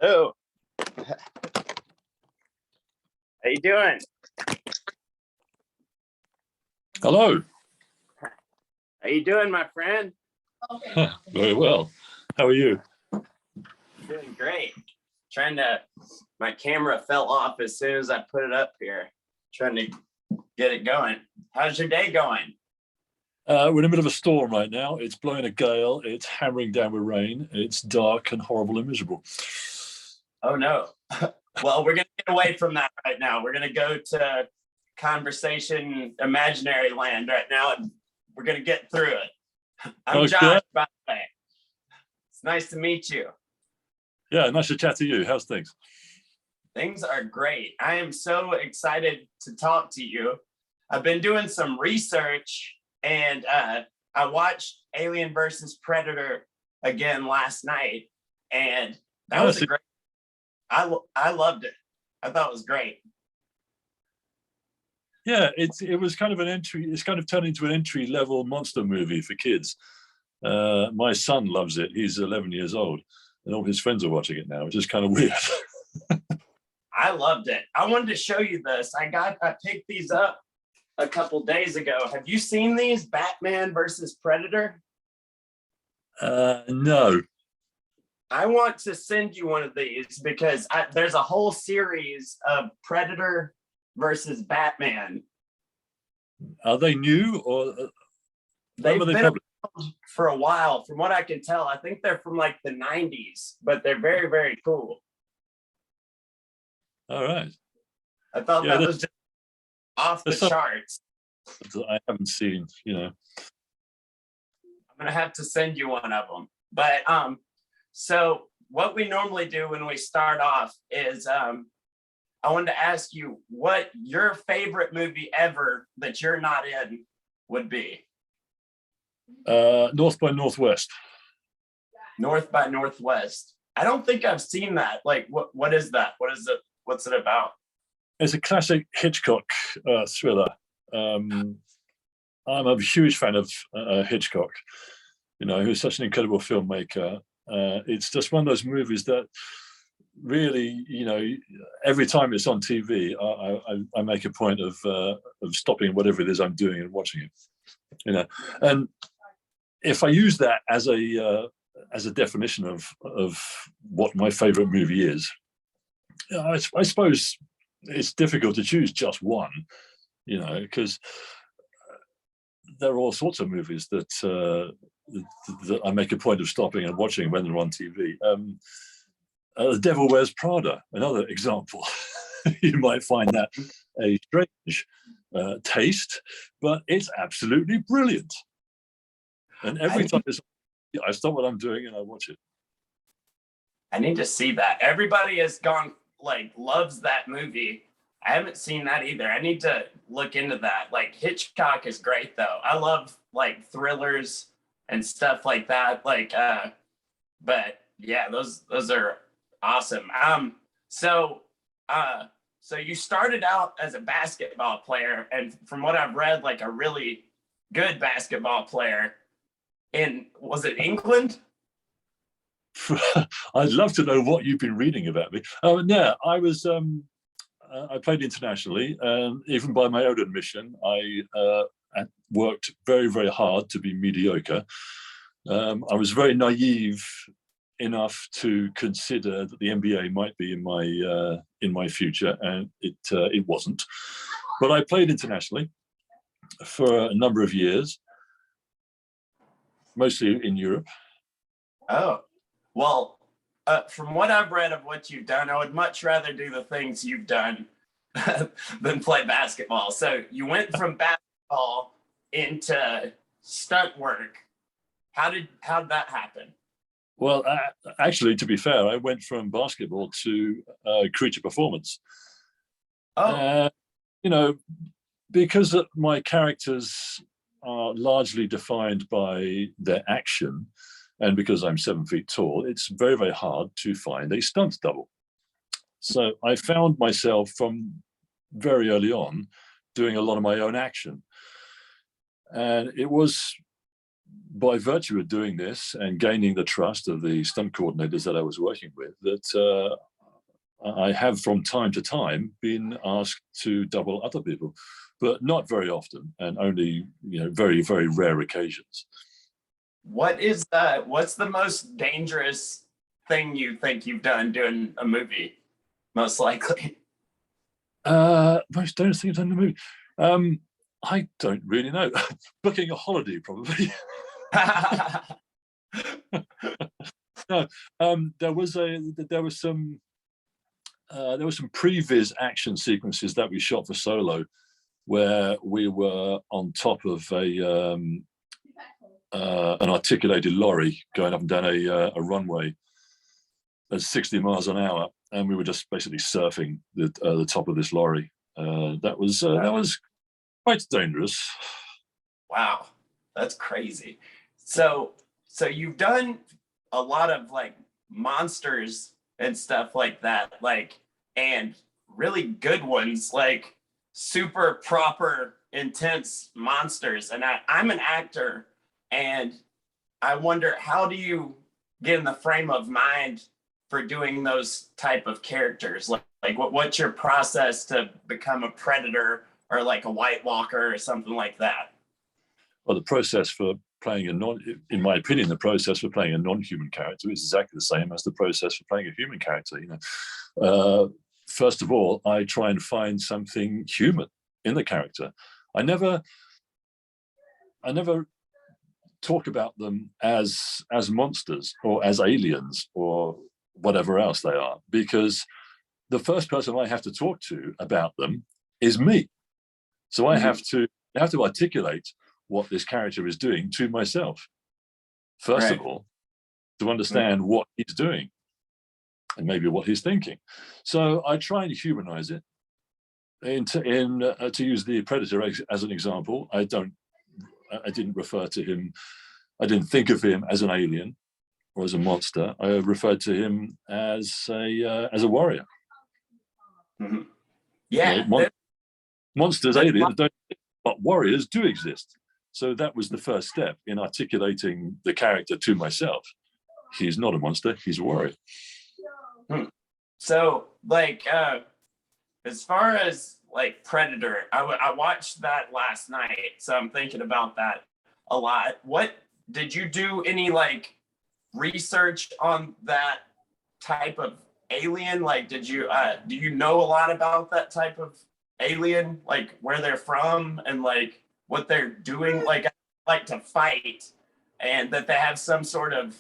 Hello. How you doing? Hello. How you doing, my friend? Very well. How are you? Doing great. My camera fell off as soon as I put it up here. Trying to get it going. How's your day going? We're in the middle of a storm right now. It's blowing a gale. It's hammering down with rain. It's dark and horrible and miserable. Oh, no. Well, we're going to get away from that right now. We're going to go to conversation imaginary land right now, and we're going to get through it. I'm Okay. Josh, by the way. It's nice to meet you. Yeah, nice to chat to you. How's things? Things are great. I am so excited to talk to you. I've been doing some research, and I watched Alien vs. Predator again last night, and that was a great. I loved it. I thought it was great. Yeah, it was kind of an entry. It's kind of turned into an entry-level monster movie for kids. My son loves it. He's 11 years old, and all his friends are watching it now, which is kind of weird. I loved it. I wanted to show you this. I picked these up a couple days ago. Have you seen these? Batman versus Predator? No. I want to send you one of these because there's a whole series of Predator versus Batman. Are they new or they've been around for a while? From what I can tell, I think they're from like the 90s, but they're very, very cool. All right. I thought that was just off the charts. I haven't seen, I'm gonna have to send you one of them. But so what we normally do when we start off is I wanted to ask you what your favorite movie ever that you're not in would be. North by Northwest. North by Northwest. I don't think I've seen that. Like, what is that? What is it? What's it about? It's a classic Hitchcock thriller. I'm a huge fan of Hitchcock, who's such an incredible filmmaker. It's just one of those movies that really, every time it's on TV, I make a point of stopping whatever it is I'm doing and watching it. And if I use that as a definition of what my favorite movie is, I suppose it's difficult to choose just one, because there are all sorts of movies that I make a point of stopping and watching when they're on TV. The Devil Wears Prada, another example. You might find that a strange taste, but it's absolutely brilliant. And every time I stop what I'm doing and I watch it. I need to see that. Everybody has loves that movie. I haven't seen that either. I need to look into that. Like, Hitchcock is great though. I love thrillers and stuff like that. But yeah, those are awesome. So you started out as a basketball player, and from what I've read, a really good basketball player was it England? I'd love to know what you've been reading about me. Yeah, I played internationally, and even by my own admission, I worked very, very hard to be mediocre. I was very naive enough to consider that the NBA might be in my future, and it wasn't. But I played internationally for a number of years, mostly in Europe. Oh, well, from what I've read of what you've done, I would much rather do the things you've done than play basketball. So you went from basketball into stunt work. How did that happen? Well, actually, to be fair, I went from basketball to creature performance. Oh. Because my characters are largely defined by their action, and because I'm 7 feet tall, it's very, very hard to find a stunt double. So I found myself from very early on doing a lot of my own action. And it was by virtue of doing this and gaining the trust of the stunt coordinators that I was working with, that I have from time to time been asked to double other people, but not very often, and only very, very rare occasions. What's the most dangerous thing you think you've done doing a movie? Most likely. Most dangerous thing I've done in a movie. I don't really know. Booking a holiday, probably. No, there was some previs action sequences that we shot for Solo, where we were on top of an articulated lorry going up and down a runway at 60 miles an hour, and we were just basically surfing the top of this lorry. That was quite dangerous. Wow, that's crazy. So you've done a lot of like monsters and stuff like that, like, and really good ones, like super proper intense monsters. And I'm an actor, and I wonder, how do you get in the frame of mind for doing those type of characters? Like what's your process to become a predator or like a White Walker or something like that? Well, the process for playing in my opinion, the process for playing a non-human character is exactly the same as the process for playing a human character. First of all, I try and find something human in the character. I never talk about them as monsters or as aliens or whatever else they are, because the first person I have to talk to about them is me. So I have to articulate what this character is doing to myself, first of all, to understand what he's doing and maybe what he's thinking. So I try and humanize it. To use the Predator as an example, I didn't refer to him, I didn't think of him as an alien or as a monster. I referred to him as a warrior. Mm-hmm. Yeah, monsters, aliens don't, but warriors do exist. So that was the first step in articulating the character to myself. He's not a monster, he's a warrior. So, like, as far as like Predator, I watched that last night, so I'm thinking about that a lot. What did you do any like research on that type of alien? Like, do you know a lot about that type of alien, like where they're from and like what they're doing? Like, I like to fight, and that they have some sort of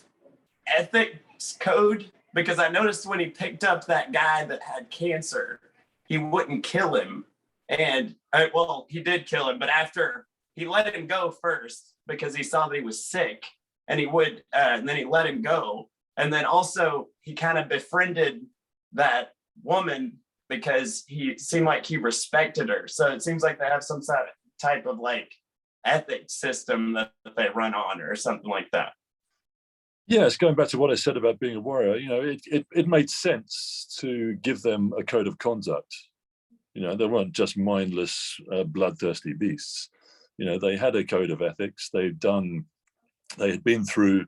ethics code, because I noticed when he picked up that guy that had cancer, he wouldn't kill him. And well, he did kill him, but after he let him go first because he saw that he was sick, and and then he let him go. And then also he kind of befriended that woman because he seemed like he respected her. So it seems like they have some type of like ethics system that they run on or something like that. Yes, going back to what I said about being a warrior, it made sense to give them a code of conduct. They weren't just mindless, bloodthirsty beasts. They had a code of ethics. They had been through.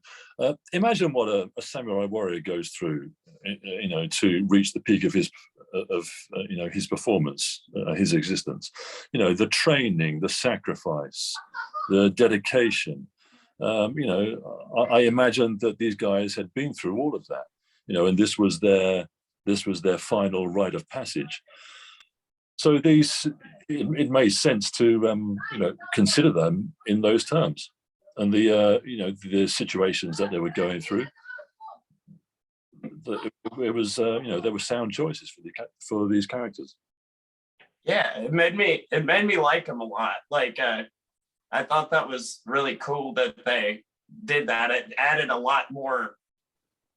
Imagine what a samurai warrior goes through, to reach the peak of his performance, his existence. The training, the sacrifice, the dedication. I imagined that these guys had been through all of that, and this was their final rite of passage. So it made sense to consider them in those terms, and the situations that they were going through. It was there were sound choices for these characters. Yeah, it made me like them a lot. Like, I thought that was really cool that they did that. It added a lot more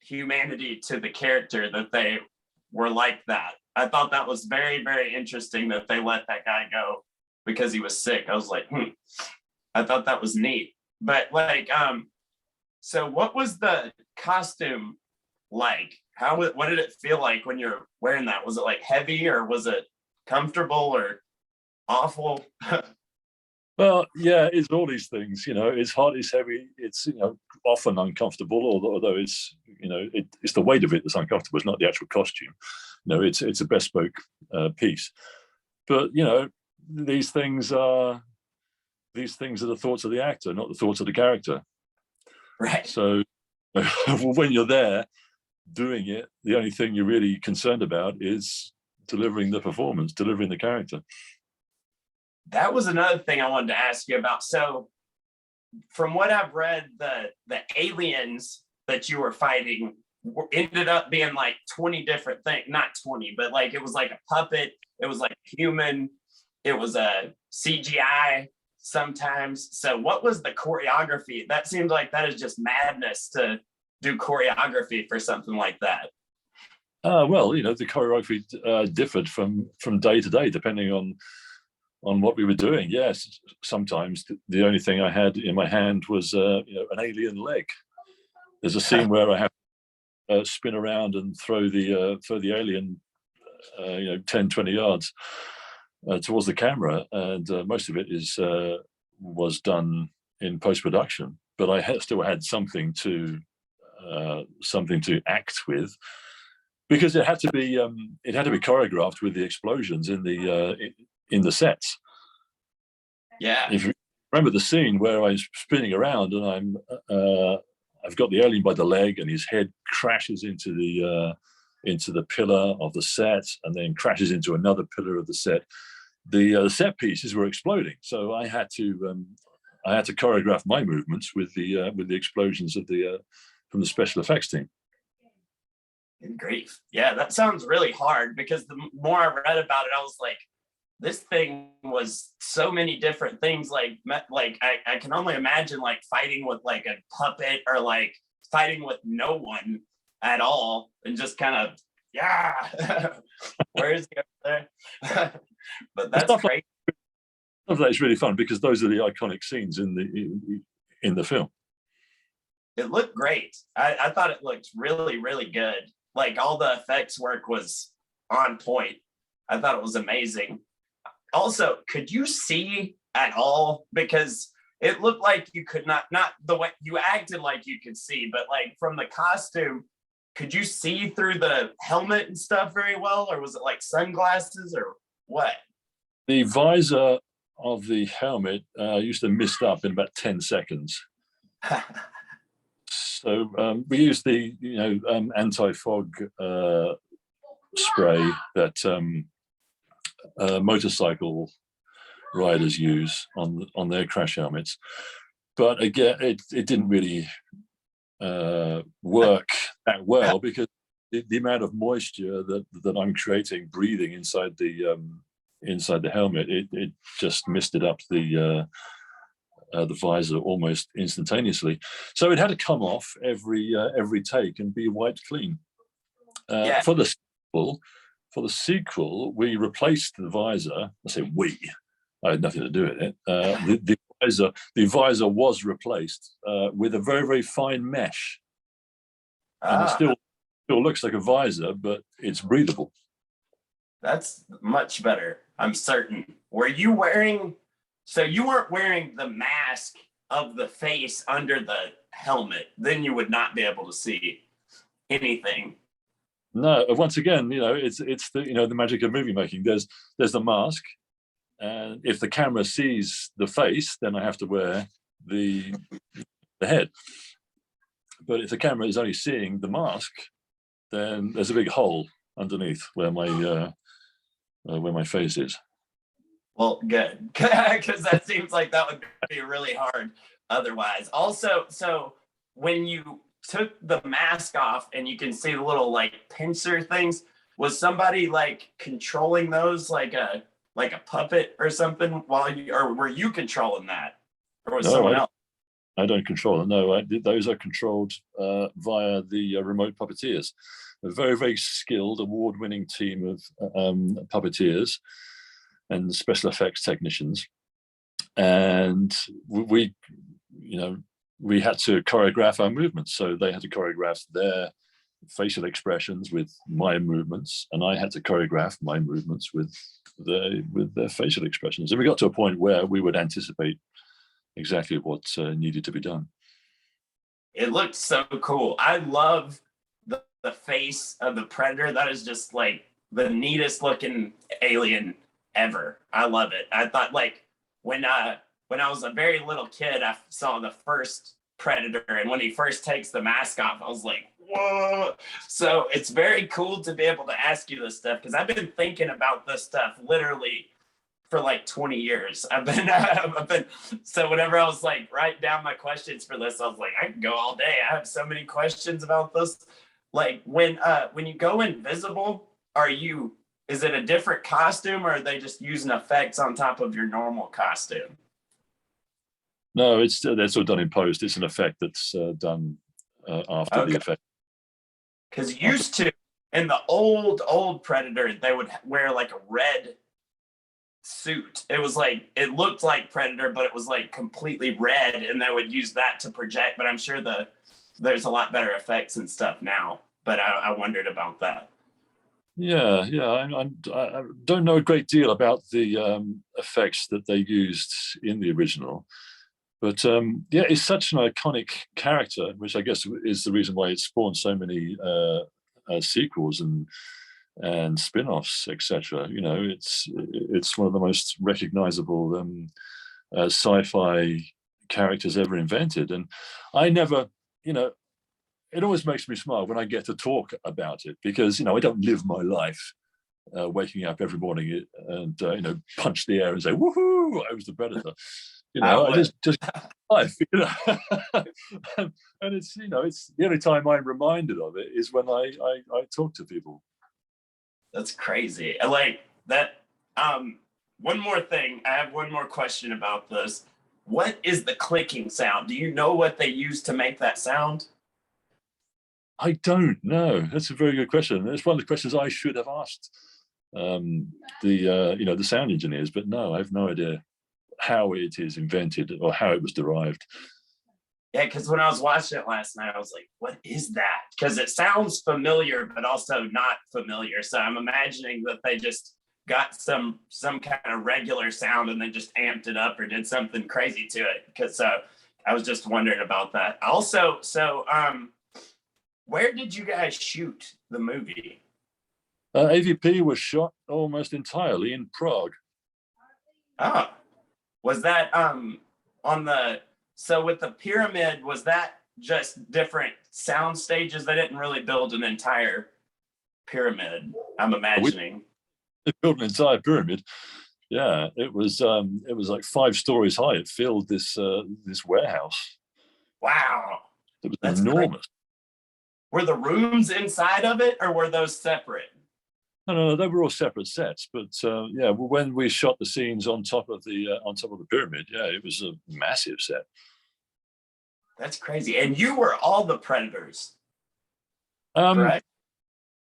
humanity to the character, that they were like that. I thought that was very, very interesting that they let that guy go because he was sick. I was like, I thought that was neat. But like, so what was the costume like? What did it feel like when you're wearing that? Was it like heavy, or was it comfortable, or awful? Well, yeah, it's all these things. It's hot, it's heavy, it's often uncomfortable. Although it's the weight of it that's uncomfortable. It's not the actual costume. It's a bespoke piece. But these things are the thoughts of the actor, not the thoughts of the character. Right. So when you're there doing it, the only thing you're really concerned about is delivering the performance, delivering the character. That was another thing I wanted to ask you about. So from what I've read, the aliens that you were fighting ended up being like 20 different things. Not 20, but like it was like a puppet, it was like human, it was a CGI sometimes. So what was the choreography? That seems like that is just madness to do choreography for something like that. Well, the choreography differed from day to day, depending on what we were doing. Yes, sometimes the only thing I had in my hand was an alien leg. There's a scene where I have to spin around and throw the alien 10, 20 yards towards the camera, and most of it was done in post-production, but I still had something to act with, because it had to be choreographed with the explosions in the sets. Yeah. If you remember the scene where I'm spinning around and I've got the alien by the leg and his head crashes into the pillar of the set and then crashes into another pillar of the set. The set pieces were exploding, so I had to choreograph my movements with the explosions from the special effects team. In grief. Yeah, that sounds really hard, because the more I read about it, I was like, this thing was so many different things. Like I can only imagine like fighting with like a puppet, or like fighting with no one at all, and just kind of, yeah, where is he over there? But that's great. Stuff like that's really fun, because those are the iconic scenes in the film. It looked great. I thought it looked really, really good. Like all the effects work was on point. I thought it was amazing. Also, could you see at all? Because it looked like you could not the way you acted like you could see, but like from the costume, could you see through the helmet and stuff very well? Or was it like sunglasses or what? The visor of the helmet used to mist up in about 10 seconds. So we used the anti-fog spray that motorcycle riders use on their crash helmets, but again, it didn't really work that well, because the amount of moisture that I'm creating breathing inside the helmet, it just misted up the visor almost instantaneously. So it had to come off every take and be wiped clean. Yeah. For the sequel, we replaced the visor. I say we. I had nothing to do with it. The visor was replaced with a very, very fine mesh, and it still looks like a visor, but it's breathable. That's much better, I'm certain. Were you wearing? So you weren't wearing the mask of the face under the helmet, then you would not be able to see anything. No, once again, it's the magic of movie making. There's the mask, and if the camera sees the face, then I have to wear the head. But if the camera is only seeing the mask, then there's a big hole underneath where my face is. Well, good, because that seems like that would be really hard otherwise. Also, so when you took the mask off and you can see the little like pincer things, was somebody like controlling those like a puppet or something or were you controlling that, or was someone else? I don't control them. No, those are controlled via the remote puppeteers. A very, very skilled, award-winning team of puppeteers and special effects technicians, and we had to choreograph our movements. So they had to choreograph facial expressions with my movements, and I had to choreograph my movements with their facial expressions. And we got to a point where we would anticipate exactly what needed to be done. It looked so cool. I love the face of the Predator. That is just like the neatest looking alien ever. I love it. I thought like when I was a very little kid, I saw the first Predator, and when he first takes the mask off, I was like, whoa. So it's very cool to be able to ask you this stuff, because I've been thinking about this stuff literally for like 20 years. I've been so whenever I was like write down my questions for this, I was like, I can go all day. I have so many questions about this. Like when you go invisible, is it a different costume, or are they just using effects on top of your normal costume? No, they're sort of done in post. It's an effect that's done after the effect. Because used to, in the old Predator, they would wear like a red suit. It was like, it looked like Predator, but it was like completely red, and they would use that to project. But I'm sure there's a lot better effects and stuff now. But I wondered about that. Yeah. I don't know a great deal about the effects that they used in the original. But yeah, it's such an iconic character, which I guess is the reason why it spawned so many sequels and spin-offs, etc. You know, it's one of the most recognizable sci-fi characters ever invented. And I never, you know, it always makes me smile when I get to talk about it, because, you know, I don't live my life waking up every morning and, you know, punch the air and say, woohoo, I was the Predator. You know, I just life, you know. And it's, you know, it's the only time I'm reminded of it is when I talk to people. That's crazy. I like that. One more thing. I have one more question about this. What is the clicking sound? Do you know what they use to make that sound? I don't know. That's a very good question. It's one of the questions I should have asked you know, the sound engineers, but no, I have no idea how it is invented or how it was derived. Yeah, because when I was watching it last night, I was like, what is that? Because it sounds familiar, but also not familiar. So I'm imagining that they just got some kind of regular sound and then just amped it up or did something crazy to it. Because I was just wondering about that. Also, so where did you guys shoot the movie? AVP was shot almost entirely in Prague. Oh, was that on the, so with the pyramid, was that just different sound stages? They didn't really build an entire pyramid, I'm imagining. They built an entire pyramid. Yeah, it was like 5 stories high. It filled this warehouse. Wow. It was That's enormous. Great. Were the rooms inside of it, or were those separate? No, they were all separate sets. But yeah, when we shot the scenes on top of the pyramid, yeah, it was a massive set. That's crazy. And you were all the Predators, correct?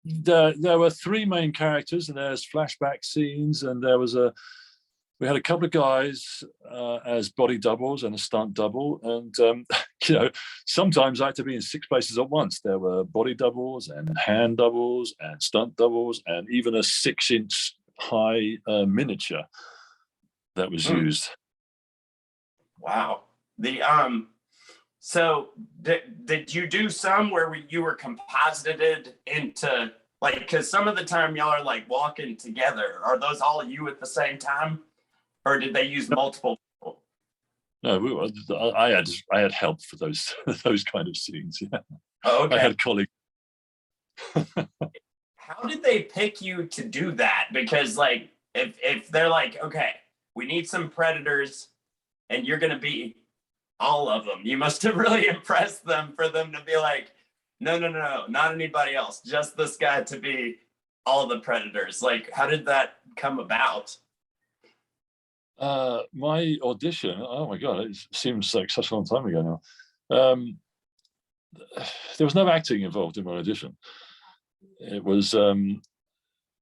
There were 3 main characters, and there's flashback scenes, and we had a couple of guys as body doubles and a stunt double, and you know, sometimes I had to be in 6 places at once. There were body doubles and hand doubles and stunt doubles, and even a 6-inch high miniature that was used. Wow. So did you do some where you were composited into, like, because some of the time y'all are like walking together. Are those all you at the same time? Or did they use multiple people? No, I had help for those kind of scenes. Yeah. Oh, okay. I had colleagues. How did they pick you to do that? Because like, if they're like, okay, we need some Predators, and you're gonna be all of them, you must have really impressed them for them to be like, no, not anybody else, just this guy to be all the Predators. Like, how did that come about? My audition, oh my god, it seems like such a long time ago now. There was no acting involved in my audition. It was a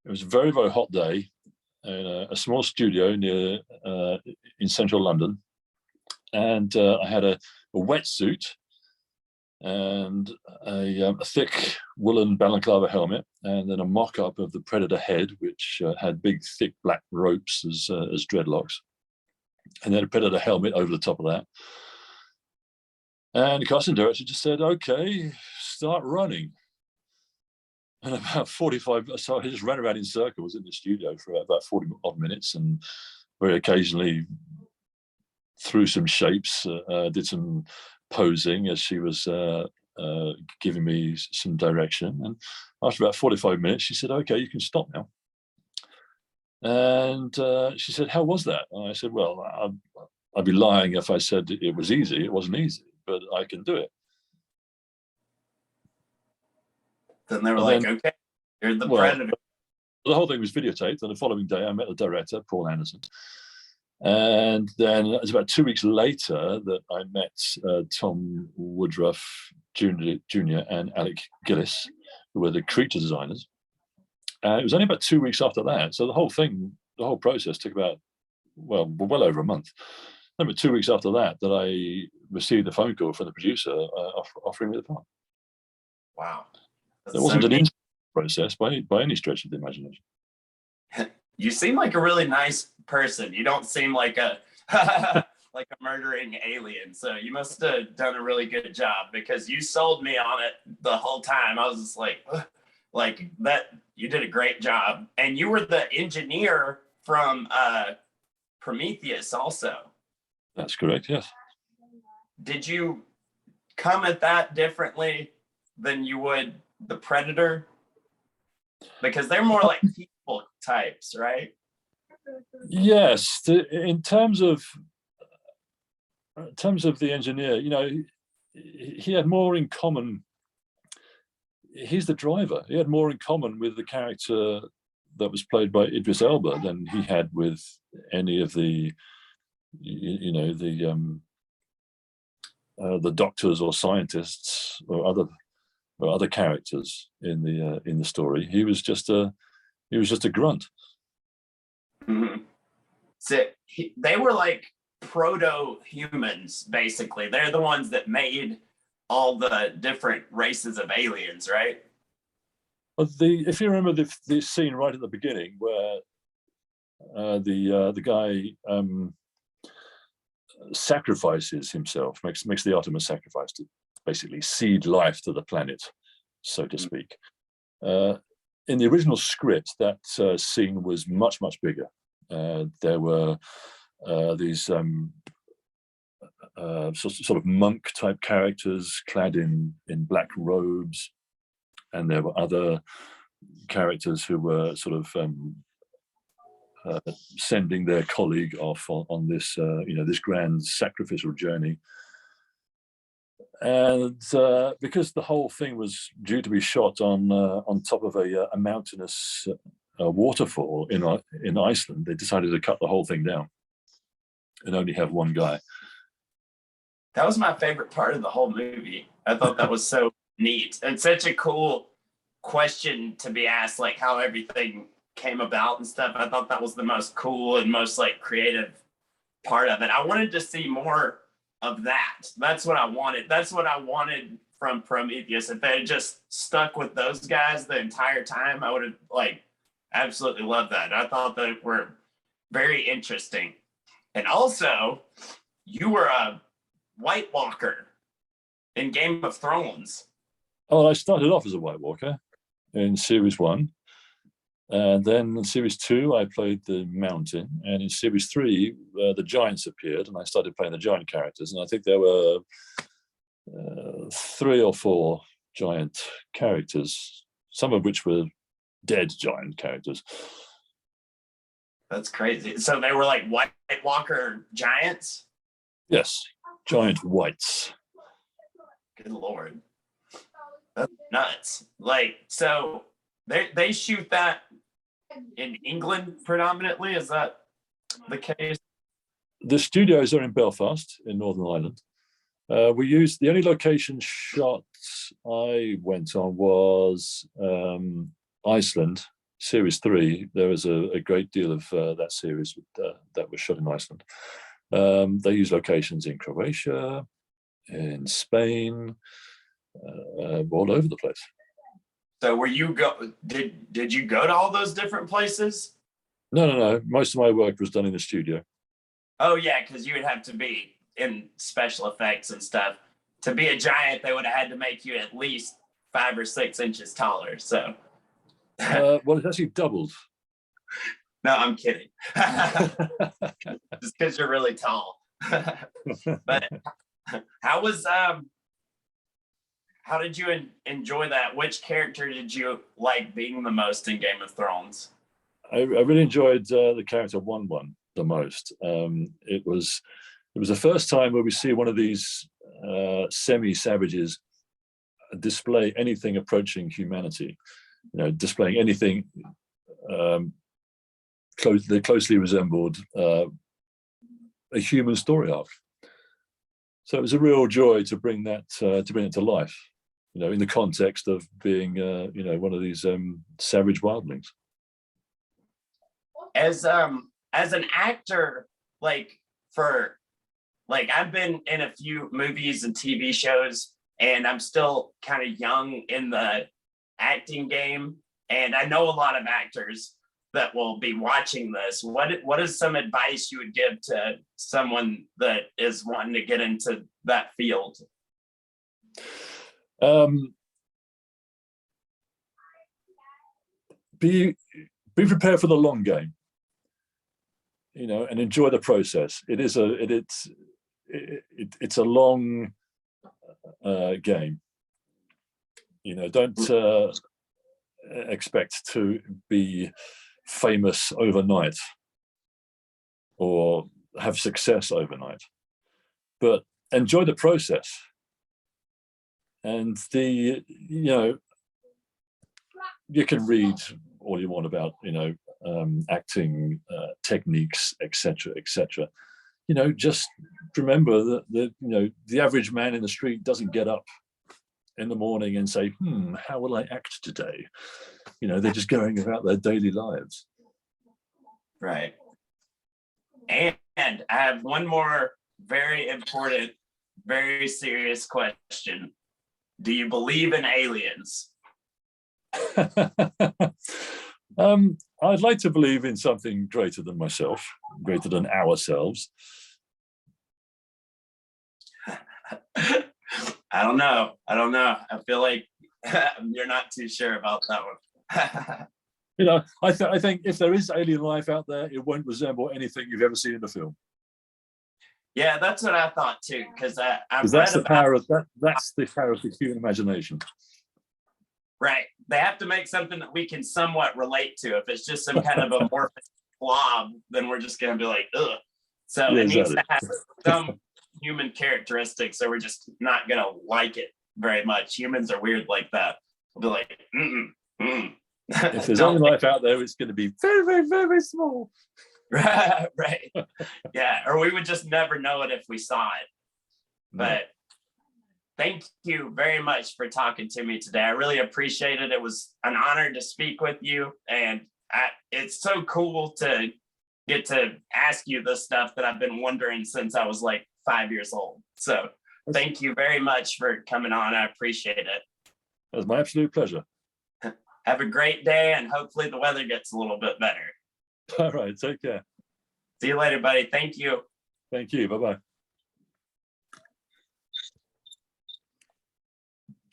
very, very hot day in a small studio near in central London, and I had a wetsuit and a thick woolen balaclava helmet, and then a mock-up of the Predator head, which had big, thick black ropes as dreadlocks, and then a Predator helmet over the top of that. And the casting director just said, "Okay, start running." And about 45, so I just ran around in circles in the studio for about 40 odd minutes, and very occasionally threw some shapes, did some posing as she was giving me some direction. And after about 45 minutes, she said, "Okay, you can stop now." And she said, "How was that?" And I said, "Well, I'd be lying if I said it was easy. It wasn't easy, but I can do it." Then they were like, "Okay, you're the Predator." The whole thing was videotaped, and the following day I met the director, Paul Anderson. And then it was about 2 weeks later that I met Tom Woodruff Jr. and Alec Gillis, who were the creature designers. And it was only about 2 weeks after that. So the whole process took about, well over a month. Then about 2 weeks after that I received a phone call from the producer offering me the part. Wow. It wasn't an instant process by any stretch of the imagination. You seem like a really nice person. You don't seem like a like a murdering alien. So you must have done a really good job, because you sold me on it the whole time. I was just like that. You did a great job, and you were the engineer from Prometheus also. That's correct. Yes. Did you come at that differently than you would the Predator? Because they're more like people types, right? Yes. In terms of the engineer, he had more in common. He's the driver. He had more in common with the character that was played by Idris Elba than he had with any of the doctors or scientists or other characters in the story. He was just a grunt. Mm-hmm. So they were like proto-humans, basically. They're the ones that made all the different races of aliens, right? If you remember the scene right at the beginning where the guy sacrifices himself, makes the ultimate sacrifice to basically seed life to the planet, so to speak. In the original script, that scene was much bigger. There were these sort of monk type characters clad in black robes, and there were other characters who were sort of sending their colleague off on this this grand sacrificial journey. And because the whole thing was due to be shot on top of a mountainous waterfall in Iceland, they decided to cut the whole thing down and only have one guy. That was my favorite part of the whole movie. I thought that was so neat and such a cool question to be asked, like how everything came about and stuff. I thought that was the most cool and most like creative part of it. I wanted to see more of that. That's what I wanted. That's what I wanted from Prometheus. If they had just stuck with those guys the entire time, I would have like absolutely loved that. I thought they were very interesting. And also, you were a White Walker in Game of Thrones. Oh, I started off as a White Walker in Series 1. And then in Series 2, I played the Mountain. And in Series 3, the Giants appeared, and I started playing the Giant characters. And I think there were 3 or 4 Giant characters, some of which were dead Giant characters. That's crazy. So they were like White Walker giants? Yes, giant whites. Good Lord. That's nuts. Like, so they shoot that in England predominantly? Is that the case? The studios are in Belfast in Northern Ireland. We used the only location shot I went on was Iceland, Series 3. There was a great deal of that series that was shot in Iceland. They used locations in Croatia, in Spain, all over the place. So were you did you go to all those different places? No. Most of my work was done in the studio. Oh yeah, because you would have to be in special effects and stuff. To be a giant, they would have had to make you at least 5 or 6 inches taller. So Well, it's actually doubled. no, I'm kidding. Just because you're really tall. But how was how did you enjoy that? Which character did you like being the most in Game of Thrones? I really enjoyed the character 1-1 the most. It was the first time where we see one of these semi-savages display anything approaching humanity. Displaying anything that closely resembled a human story arc. So it was a real joy to bring that to life. In the context of being one of these savage wildlings. As an actor, I've been in a few movies and TV shows, and I'm still kind of young in the acting game, and I know a lot of actors that will be watching this. What is some advice you would give to someone that is wanting to get into that field? Be prepared for the long game, and enjoy the process. It's a long game. Don't expect to be famous overnight or have success overnight, but enjoy the process. And you can read all you want about acting techniques, etc., etc. Just remember that the average man in the street doesn't get up in the morning and say, how will I act today? They're just going about their daily lives. Right. And I have one more very important, very serious question. Do you believe in aliens? I'd like to believe in something greater than myself, greater than ourselves. I don't know. I feel like you're not too sure about that one. I think if there is alien life out there, it won't resemble anything you've ever seen in a film. Yeah, that's what I thought too, because that's the power of the human imagination. Right. They have to make something that we can somewhat relate to. If it's just some kind of amorphous blob, then we're just going to be like, ugh. So it needs to have some human characteristics, or we're just not going to like it very much. Humans are weird like that. We'll be like, If there's only life out there, it's going to be very, very, very small. Right. Yeah. Or we would just never know it if we saw it. But thank you very much for talking to me today. I really appreciate it. It was an honor to speak with you. And it's so cool to get to ask you the stuff that I've been wondering since I was like 5 years old. So thank you very much for coming on. I appreciate it. It was my absolute pleasure. Have a great day, and hopefully the weather gets a little bit better. All right. Take care. See you later, buddy. Thank you. Thank you. Bye-bye.